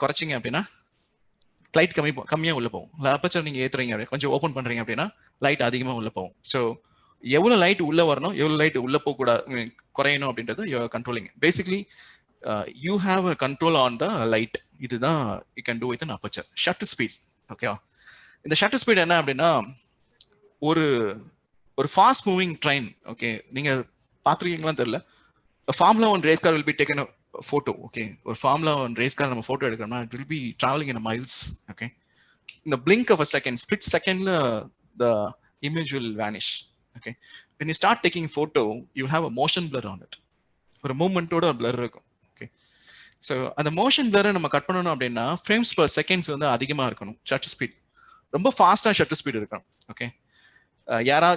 குறைச்சிங்க அப்படின்னா லைட் கம்மியா உள்ள போகும். அப்பச்சர் நீங்க ஏத்துறீங்க கொஞ்சம் ஓப்பன் பண்றீங்க அப்படின்னா லைட் அதிகமா உள்ள போகும். ஸோ எவ்வளவு லைட் உள்ள வரணும், எவ்வளவு லைட் உள்ள போக கூடாது, குறையணும் அப்படின்றது you are controlling. Basically you have a control on the light. இதுதான் you can do with an aperture. Shutter speed. ஓகேவா? இந்த ஷட்டர் ஸ்பீட் என்ன அப்படின்னா ஒரு ஃபாஸ்ட் மூவிங் ட்ரெயின். ஓகே, நீங்க பாத்துருக்கீங்களான்னு தெரியல. Formula 1 race car will be taken photo. Okay, ஒரு ஃபார்முலா 1 ரேஸ் கார் நம்ம photo எடுக்கிறோம்னா it will be traveling in a miles. Okay, in the blink of a second, split second the image will vanish. Okay, when you start taking photo you have a motion blur on it. ஒரு மூவ்மெண்டோட blur இருக்கும். Okay, so அந்த motion blur நம்ம கட் பண்ணனும் அப்படின்னா frames per seconds வந்து அதிகமா இருக்கணும். shutter speed ரொம்ப ஃபாஸ்டா shutter speed இருக்கணும். Okay,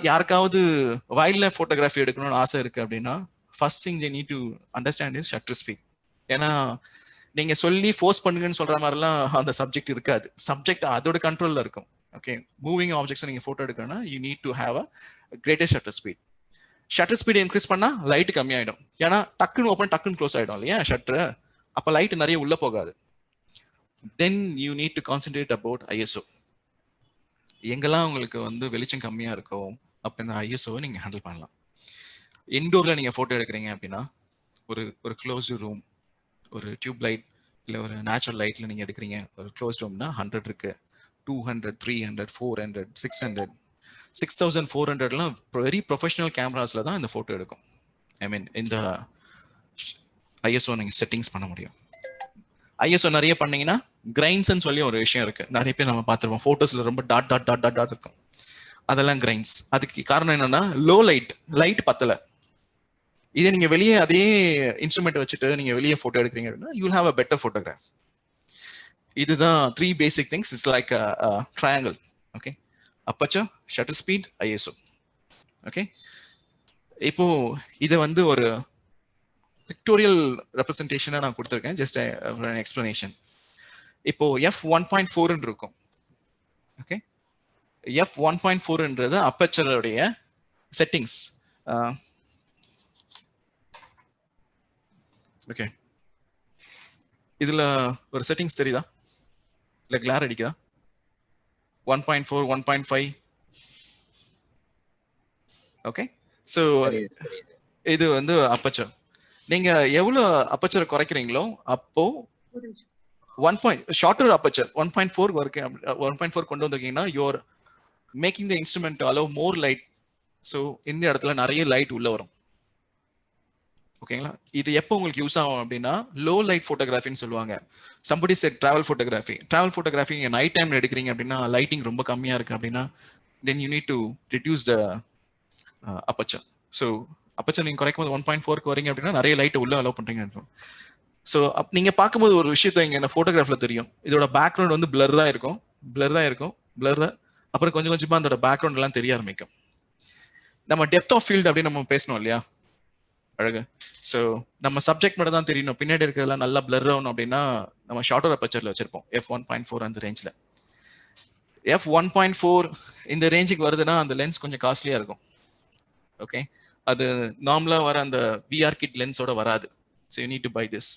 யாருக்காவது வைல்ட் லைஃப் போட்டோகிராஃபி எடுக்கணும்னு ஆசை இருக்கு அப்படின்னா first thing they need to understand is shutter speed. ஏன்னா நீங்க சொல்லி ஃபோர்ஸ் பண்ணுங்கன்னு சொல்ற மாதிரிலாம் அந்த சப்ஜெக்ட் இருக்காது. சப்ஜெக்ட் அதோட கண்ட்ரோல்ல இருக்கும். ஓகே, மூவிங் ஆப்ஜெக்ட்ஸ் நீங்க போட்டோ எடுக்கணும்னா you need to have a greatest shutter speed. Shutter speed increase பண்ணா லைட் கம்மியாயிடும், ஏன்னா டக்குன்னு ஓப்பன் டக்குன்னு க்ளோஸ் ஆயிடும் இல்லையா ஷட்டர், அப்ப லைட் நிறைய உள்ள போகாது. Then you need to concentrate about ISO. எங்கெல்லாம் உங்களுக்கு வந்து வெளிச்சம் கம்மியா இருக்கும் அப்ப இந்த ISO நீங்க ஹேண்டில் பண்ணலாம். இன்டோர்ல நீங்க போட்டோ எடுக்கிறீங்க அப்படின்னா ஒரு க்ளோஸ் ரூம், ஒரு டியூப் லைட் இல்ல ஒரு நேச்சுரல் லைட்ல நீங்க எடுக்கிறீங்க, ஒரு க்ளோஸ் ரூம்னா 100 இருக்கு, 200, 300, 400, 600, 6400லாம் வெரி ப்ரொஃபஷனல் கேமராஸ்ல தான் இந்த போட்டோ எடுக்கும். ஐ மீன் இந்த ISO நீங்க செட்டிங்ஸ் பண்ண முடியும். ISO நிறைய பண்ணீங்கன்னா கிரைன்ஸ்ன்னு சொல்லி ஒரு விஷயம் இருக்கு, நிறைய பேர் நம்ம பார்த்துருப்போம் போட்டோஸ்ல ரொம்ப dot dot dot dot dot இருக்கும், அதெல்லாம் கிரைன்ஸ். அதுக்கு காரணம் என்னன்னா லோ லைட் பத்தல. இதே நீங்க வெளியே அதே இன்ஸ்ட்ருமெண்ட் வச்சுட்டு நீங்க வெளியே போட்டோ எடுக்கிறீங்க அப்படின்னா you will have a better photograph. இதுதான் 3 basic things. It's like a triangle. Okay, aperture, shutter speed, ISO. Okay, இப்போ இதை வந்து ஒரு பிக்டோரியல் ரெப்ரசன்டேஷனா நான் கொடுத்துருக்கேன், ஜஸ்ட் எக்ஸ்பிளனேஷன். இப்போ f1.4 இருக்கும். ஓகே, f1.4ன்றது அப்பச்சருடைய செட்டிங்ஸ். ஓகே, இதுல ஒரு செட்டிங்ஸ் தெரியுதா? இல்ல கிளார் அடிக்குதா? 1.4 1.5. ஓகே. ஸோ இது வந்து அப்பச்சர். நீங்க எவ்வளவு அப்பச்சர் குறைக்கிறீங்களோ அப்போ ஷார்ட்டர் அப்பச்சர் 1.4 வரைக்கும் 1.4 கொண்டு வந்திருக்கீங்கன்னா you are making the instrument to allow more light. So இந்த இடத்துல நிறைய லைட் உள்ள வரும். ஓகேங்களா? இது எப்போ உங்களுக்கு யூஸ் ஆகும் அப்படின்னா லோ லைட் போட்டோகிராஃபின்னு சொல்லுவாங்க. சம்படி செட் டிராவல் போட்டோகிராஃபி நீங்க நைட் டைம்ல எடுக்கிறீங்க அப்படின்னா லைட்டிங் ரொம்ப கம்மியா இருக்கு அப்படின்னா then you need to reduce the aperture. So aperture நீங்க குறைக்கும் போது 1.4க்கு வரீங்க அப்படின்னா நிறைய லைட் உள்ள அலோவ் பண்றீங்க. ஸோ நீங்க பார்க்கும்போது ஒரு விஷயத்த இங்க இந்த போட்டோகிராஃப்ல தெரியும். இதோட பேக்ரவுண்ட் வந்து பிளர் தான் இருக்கும். அப்புறம் கொஞ்சம் கொஞ்சமா அதோட பேக்ரவுண்ட் எல்லாம் தெரிய ஆரம்பிக்கும். நம்ம டெப்த் ஆஃப் ஃபீல்ட் அப்படின்னு நம்ம பேசணும் இல்லையா? அழகு. ஸோ நம்ம சப்ஜெக்ட் மட்டும் தான் தெரியணும், பின்னாடி இருக்கிறதெல்லாம் நல்லா பிளர் ஆகணும் அப்படின்னா நம்ம ஷார்ட்டர் அப்பச்சர்ல வச்சிருப்போம். f1.4 அந்த ரேஞ்ச்ல. f1.4 இந்த ரேஞ்சுக்கு வருதுன்னா அந்த லென்ஸ் கொஞ்சம் காஸ்ட்லியா இருக்கும். ஓகே, அது நார்மலா வர அந்த VR கிட் லென்ஸோட வராது. So you need to buy this.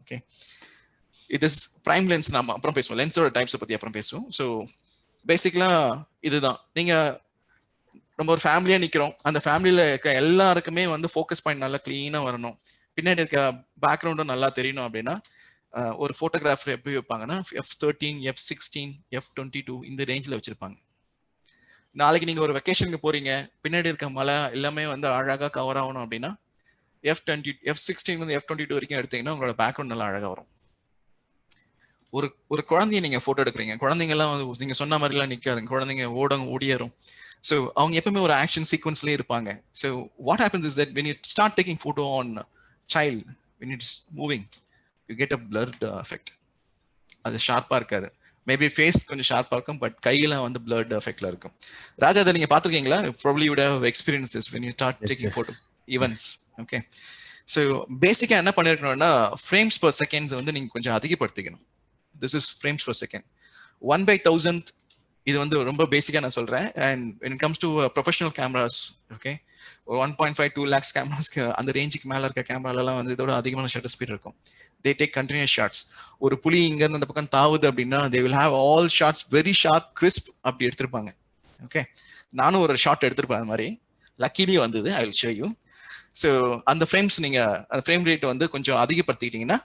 Okay, இது பிரைம் லென்ஸ். நாம அப்புறம் பேசுவோம், லென்ஸோட டைப்ஸை பத்தி அப்புறம் பேசுவோம். ஸோ பேசிக்கலா இதுதான். நீங்க நம்ம ஒரு ஃபேமிலியா நிக்கிறோம், அந்த ஃபேமிலியில இருக்க எல்லாருக்குமே வந்து ஃபோக்கஸ் பாயிண்ட் நல்லா கிளீனா வரணும், பின்னாடி இருக்க பேக்ரவுண்டும் நல்லா தெரியணும் அப்படின்னா ஒரு போட்டோகிராஃபர் எப்படி வைப்பாங்கன்னா f13 f16 f22 இந்த ரேஞ்சில் வச்சிருப்பாங்க. நாளைக்கு நீங்க ஒரு வெக்கேஷனுக்கு போறீங்க, பின்னாடி இருக்க மலை எல்லாமே வந்து அழகா கவர் ஆகணும் அப்படின்னா f16 வந்து f22 வரைக்கும் எடுத்தீங்கன்னா உங்களோட பேக்ரவுண்ட் நல்லா அழகா வரும். ஒரு குழந்தைய நீங்க போட்டோ எடுக்கிறீங்க, குழந்தைங்க எல்லாம் வந்து நீங்க சொன்ன மாதிரி எல்லாம் நிக்காதுங்க, குழந்தைங்க ஓடியேறும். ஸோ அவங்க எப்பவுமே ஒரு ஆக்ஷன் சீக்வன்ஸ்லேயே இருப்பாங்க. So what happens is that when you start taking photo on child, when it's moving, you get a blurred effect. அது ஷார்ப்பா இருக்காது. மேபி ஃபேஸ் கொஞ்சம் ஷார்ப்பா இருக்கும், பட் கையில வந்து blurred effectல இருக்கும். ராஜா, அதை நீங்க பாத்துருக்கீங்களா? probably you would have experienced this when you start taking photo events. Okay, so பேசிக்கா என்ன பண்ணிருக்கணும்னா frames per seconds வந்து நீங்க கொஞ்சம் அதிகப்படுத்திக்கணும். this is frames per second. 1/1000 இது வந்து ரொம்ப பேசிக்கா நான் சொல்றேன். And when it comes to professional cameras, okay, 1.5-2 lakhs கேமராஸ்க்கு அந்த ரேஞ்சுக்கு மேல இருக்க கேமராலாம் வந்து இதோட அதிகமான ஷட்டர் ஸ்பீட் இருக்கும். they take continuous shots. ஒரு புலி இங்க இருந்து அந்த பக்கம் தாவுது அப்படின்னா they will have all shots very sharp crisp அப்படி எடுத்திருப்பாங்க. ஓகே, நானும் ஒரு ஷாட் எடுத்திருப்பேன் அது மாதிரி, லக்கிலி வந்தது. I will show you. So அந்த ஃப்ரேம்ஸ் நீங்க அந்த ஃப்ரேம் ரேட் வந்து கொஞ்சம் அதிகப்படுத்திக்கிட்டீங்கன்னா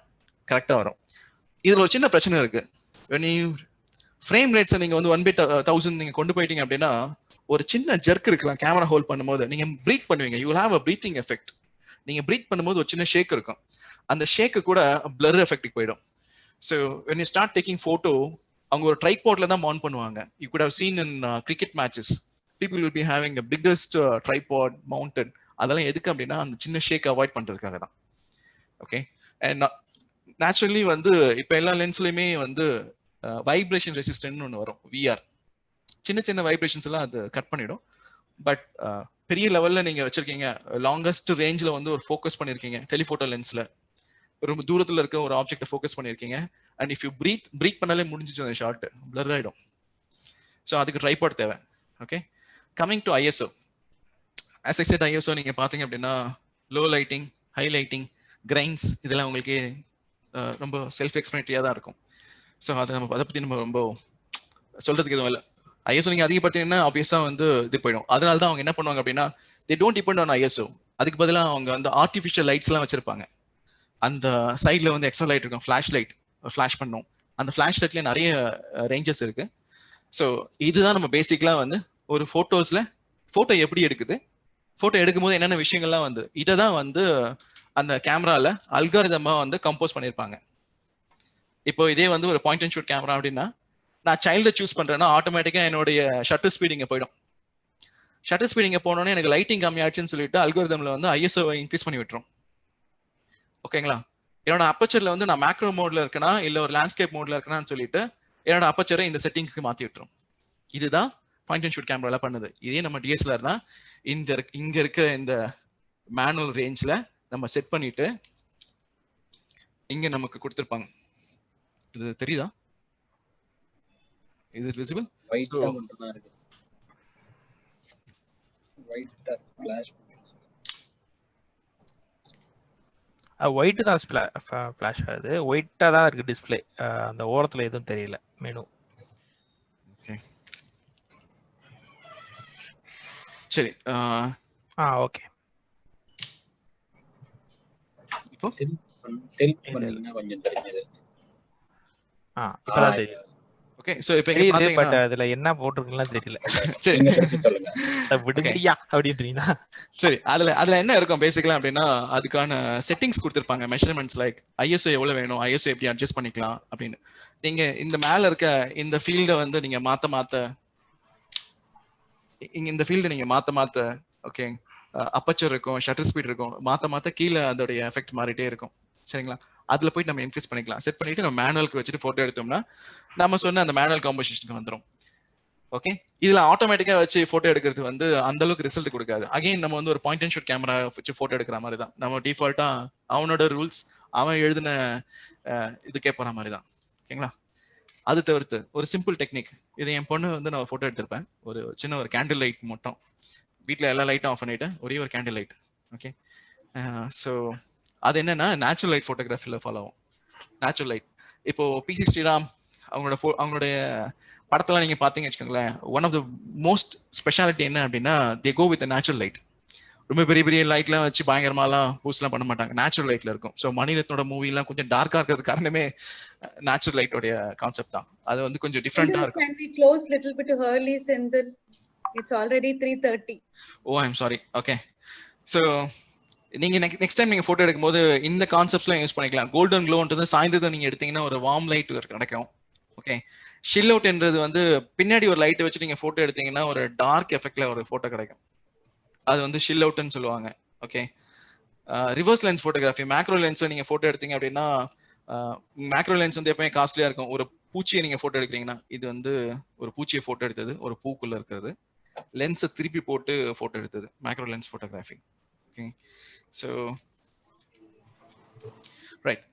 கரெக்டா வரும். இதுல ஒரு சின்ன பிரச்சனை இருக்கு. when you ஃப்ரேம் ரேட்ஸை நீங்க வந்து 1/1000 நீங்க கொண்டு போயிட்டீங்க அப்படின்னா ஒரு சின்ன ஜெர்க் இருக்கலாம். கேமரா ஹோல்ட் பண்ணும்போது நீங்க பிரீத் பண்ணுவீங்க, you will have a breathing effect. நீங்க பிரீத் பண்ணும்போது ஒரு சின்ன ஷேக் இருக்கும், அந்த ஷேக்கு கூட பிளர் எஃபெக்ட்டுக்கு போயிடும். So when you start taking photo, அவங்க ஒரு ட்ரைபாட்ல தான் மவுண்ட் பண்ணுவாங்க. you could have seen in cricket matches, people will be having the biggest tripod mounted. அதெல்லாம் எதுக்கு அப்படின்னா அந்த சின்ன ஷேக் அவாய்ட் பண்றதுக்காக தான். ஓகே, அண்ட் நேச்சுரலி வந்து இப்போ எல்லா லென்ஸ்லயுமே வந்து வைப்ரேஷன் ரெசிஸ்டன்ட் ஒன்று வரும். விஆர் சின்ன சின்ன வைப்ரேஷன்ஸ் எல்லாம் அது கட் பண்ணிடும். பட் பெரிய லெவல்ல நீங்க வச்சிருக்கீங்க, லாங்கஸ்ட் ரேஞ்சில் வந்து ஒரு ஃபோக்கஸ் பண்ணிருக்கீங்க டெலிஃபோட்டோ லென்ஸ்ல, ரொம்ப தூரத்துல இருக்க ஒரு ஆப்ஜெக்டை ஃபோக்கஸ் பண்ணிருக்கீங்க, அண்ட் இஃப் யூ பிரீத் பண்ணாலே முடிஞ்சிச்சு அந்த ஷார்ட், பிளர் ஆயிடும். ஸோ அதுக்கு ட்ரைபாட் தேவை. Okay, coming to ISO. as I said, ISO நீங்க பாத்தீங்க அப்படின்னா low lighting, high lighting, grains இதெல்லாம் உங்களுக்கு ரொம்ப செல்ஃப் எக்ஸ்பிளனேட்டரியா தான் இருக்கும். ஸோ அதை பற்றி நம்ம ரொம்ப சொல்றதுக்கு எதுவும் இல்லை. ISO நீங்க அதிகப்படுத்தீங்கன்னா ஆப்வியஸா வந்து இது போயிடும். அதனால தான் அவங்க என்ன பண்ணுவாங்க அப்படின்னா they don't depend on ISO. அதுக்கு பதிலாக அவங்க வந்து ஆர்டிஃபிஷியல் லைட்ஸ் எல்லாம் வச்சிருப்பாங்க. அந்த சைட்ல வந்து எக்ஸ்ட்ரா லைட் இருக்கும், ஃபிளாஷ் லைட் ஃபிளாஷ் பண்ணும். அந்த ஃபிளாஷ் லைட்ல நிறைய ரேஞ்சஸ் இருக்கு. ஸோ இதுதான் நம்ம பேசிக்கலா வந்து ஒரு போட்டோஸ்ல போட்டோ எப்படி எடுக்குது, போட்டோ எடுக்கும்போது என்னென்ன விஷயங்கள்லாம் வந்து இதை தான் வந்து அந்த கேமரால அல்காரிதமா வந்து கம்போஸ் பண்ணியிருப்பாங்க. இப்போ இதே வந்து ஒரு பாயிண்ட் அண்ட் ஷூட் கேமரா அப்படின்னா நான் சைல்டை சூஸ் பண்றேன்னா ஆட்டோமேட்டிக்கா என்னுடைய ஷட்டர் ஸ்பீட் இங்க போயிடும். ஷட்டர் ஸ்பீட் இங்க போனோன்னே எனக்கு லைட்டிங் கம்மியாச்சுன்னு சொல்லிட்டு அல்காரிதம்ல வந்து ISO-வை இன்க்ரீஸ் பண்ணி விட்டுரும். ஓகேங்களா? என்னோட அப்பச்சர்ல வந்து நான் மேக்ரோ மோட்ல இருக்கேனா இல்ல ஒரு லேண்ட்ஸ்கேப் மோட்ல இருக்கேனான்னு சொல்லிட்டு என்னோட அப்பச்சரை இந்த செட்டிங்க்கு மாத்தி விட்டுரும். இதுதான் பாயிண்ட் அண்ட் ஷூட் கேமரால பண்ணுது. இதே நம்ம DSLR தான் இங்க இருக்க இந்த மேனுவல் ரேஞ்ச்ல நம்ம செட் பண்ணிட்டு இங்க நமக்கு கொடுத்திருப்பாங்க. இது தெரியுதா? Is it visible? White மட்டும் தான் இருக்கு. White flash. ஒயிட் தான் ஃபிளாஷ் ஆகுது. ஒயிட்டா தான் இருக்கு டிஸ்ப்ளே. அந்த ஓரத்துல எதுவும் தெரியல மெனு. சரி ஓகே. இப்போ பண்ணீங்கன்னா கொஞ்சம் தெரிஞ்சது. இப்பதான் தெரியும். ஓகே சோ இப்போ இங்க தெரியுது, பாத்தீங்கன்னா பட் அதுல என்ன போட்டிருக்குன்னு தெரியல. சரி நீங்க திருப்பி சொல்லுங்க. விடுங்கய்யா அப்படின்றீங்களா? சரி அதுல என்ன இருக்கும் பேசிக்கலா அப்படின்னா அதுக்கான செட்டிங்ஸ் கொடுத்திருப்பாங்க. மெஷர்மெண்ட்ஸ் லைக் ஐஎஸ்ஓ எவ்வளவு வேணும், ஐஎஸ்ஓ எப்படி அட்ஜஸ்ட் பண்ணிக்கலாம் அப்படின்னு. நீங்க இந்த மேல இருக்க இந்த ஃபீல்ட வந்து நீங்க மாத்த இங்க இந்த ஃபீல்ட நீங்க மாத்த ஓகே அப்பச்சர் இருக்கும், ஷட்டர் ஸ்பீட் இருக்கும், மாத்த கீழே அதோடைய எஃபெக்ட் மாறிட்டே இருக்கும். சரிங்களா? அதுல போயிட்டு நம்ம இன்க்ரீஸ் பண்ணிக்கலாம். செட் பண்ணிட்டு நம்ம மேனுவலுக்கு வச்சுட்டு போட்டோ எடுத்தோம்னா நம்ம சொன்ன அந்த மேனுவல் காம்போசிஷனுக்கு வந்துடும். ஓகே இதுல ஆட்டோமேட்டிக்கா வச்சு போட்டோ எடுக்கிறது வந்து அந்த அளவுக்கு ரிசல்ட் கொடுக்காது. அகைன் நம்ம வந்து ஒரு பாயிண்ட் அண்ட் ஷூட் கேமரா வச்சு போட்டோ எடுக்கிற மாதிரி தான். நம்ம டிஃபால்ட்டா அவனோட ரூல்ஸ் அவன் எழுதின இதுக்கே போற மாதிரி தான். ஓகேங்களா? அது தவிர்த்து ஒரு சிம்பிள் டெக்னிக், இது என் பொண்ணு வந்து நான் போட்டோ எடுத்திருப்பேன். ஒரு சின்ன ஒரு கேண்டில் லைட் மட்டும், வீட்டில் எல்லா லைட்டும் ஆஃப் பண்ணிட்டு ஒரே ஒரு கேண்டில் லைட். ஓகே ஸோ அது என்னன்னா நேச்சுரல் லைட் ஃபோட்டோகிராஃபியில் ஃபாலோ ஆகும். நேச்சுரல் லைட் இப்போ பிசி ஸ்ரீராம் அவங்களுடைய படத்தெல்லாம் நீங்க பாத்தீங்கன்னு வச்சுக்கோங்களேன், one of the most speciality என்ன அப்படின்னா they go with natural light. ரொம்ப பெரிய பெரிய லைட்லாம் வச்சு பயங்கரமாலாம் பூஸ்ட்லாம் பண்ண மாட்டாங்க, நேச்சுரல் லைட்ல இருக்கும். ஸோ மணிரத்னோட மூவிலாம் கொஞ்சம் டார்க்கா இருக்கிறது காரணமே நேச்சுரல் லைட்டோடைய கான்செப்ட் தான். அது வந்து கொஞ்சம் டிஃப்ரெண்டா இருக்கும். Can we close little bit early, Sindhu? It's already 3:30. O I'm sorry. Okay so நீங்க நெக்ஸ்ட் டைம் நீங்க போட்டோ எடுக்கும்போது இந்த கான்செப்ட்ஸ்லாம் யூஸ் பண்ணிக்கலாம். கோல்டன் க்ளோன்றது சாய்ந்ததை நீங்க எடுத்தீங்கன்னா ஒரு வார்ம் லைட் கிடைக்கும். ஓகே ஷில் அவுட்ன்றது வந்து பின்னாடி ஒரு லைட் வச்சு நீங்க போட்டோ எடுத்தீங்கன்னா ஒரு டார்க் எஃபெக்ட்ல ஒரு போட்டோ கிடைக்கும். அது வந்து ஷில் அவுட்னு சொல்லுவாங்க. Okay reverse lens photography, macro லென்ஸ்ல நீங்க போட்டோ எடுத்தீங்க அப்படின்னா மேக்ரோ லென்ஸ் வந்து எப்பவுமே காஸ்ட்லியா இருக்கும். ஒரு பூச்சியை நீங்க போட்டோ எடுக்கிறீங்கன்னா இது வந்து ஒரு பூச்சியை போட்டோ எடுத்தது, ஒரு பூக்குள்ள இருக்கிறது, லென்ஸை திருப்பி போட்டு போட்டோ எடுத்தது, macro lens photography. Okay so right.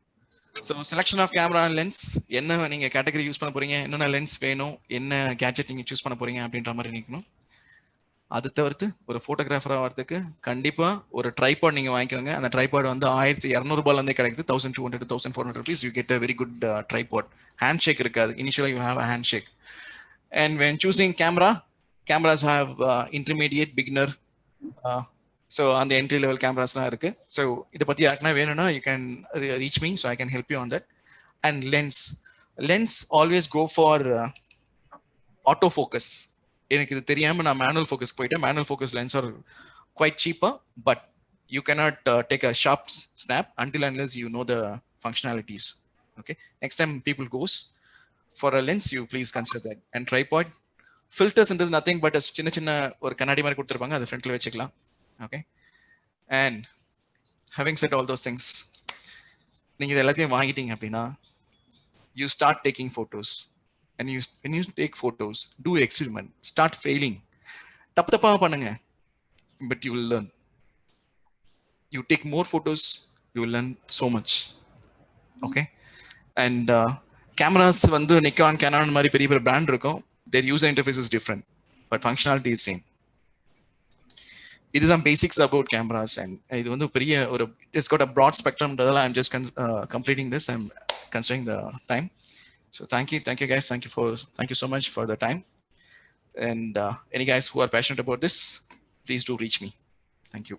So selection of camera and lens, என்ன நீங்க கேட்டகரி யூஸ் பண்ண போறீங்க, என்னென்ன லென்ஸ் வேணும், என்ன கேட்ஜெட் நீங்க சூஸ் பண்ண போறீங்க அப்படின்ற மாதிரி நினைக்கணும். அது தவிர்த்து ஒரு போட்டோகிராஃபர் ஆகிறதுக்கு கண்டிப்பா ஒரு ட்ரைபாட் நீங்க வாங்கிக்கோங்க. அந்த ட்ரைபாட் வந்து 1200 இருந்தே கிடைக்குது. 1200 to 1400 rupees you get a very good tripod. Handshake இருக்காது. Initially you have a handshake. And when choosing cameras have intermediate, beginner, so on the entry level cameras la irukku. So idu patti yaakna venuna you can reach me so I can help you on that. And lens always go for autofocus. எனக்கு இது தெரியாம நான் மேனுவல் ஃபோக்கஸ் போயிட்டேன். Manual focus lens are quite cheaper, but you cannot take a sharp snap until unless you know the functionalities. Okay, next time people goes for a lens you please consider that. And tripod filters is nothing but a சின்ன ஒரு கண்ணாடி மாதிரி கொடுத்திருப்பாங்க, அது ஃப்ரண்ட்ல வச்சுக்கலாம். Okay, and having said all those things, நீங்க இது எல்லாத்தையும் வாங்கிட்டீங்க அப்படின்னா you start taking photos. And when you take photos, do experiment, start failing. தப்பா பண்ணுங்க, but you will learn. You take more photos, you will learn so much. Okay, and cameras வந்து Nikon, Canon மாதிரி பெரிய பெரிய brand இருக்கும், their user interface is different, but functionality is same. இதுதான் basics about cameras. And இது வந்து பெரிய ஒரு it's got a broad spectrum. I'm just completing this. I'm considering the time. So thank you guys, thank you so much for the time. And any guys who are passionate about this, please do reach me. Thank you.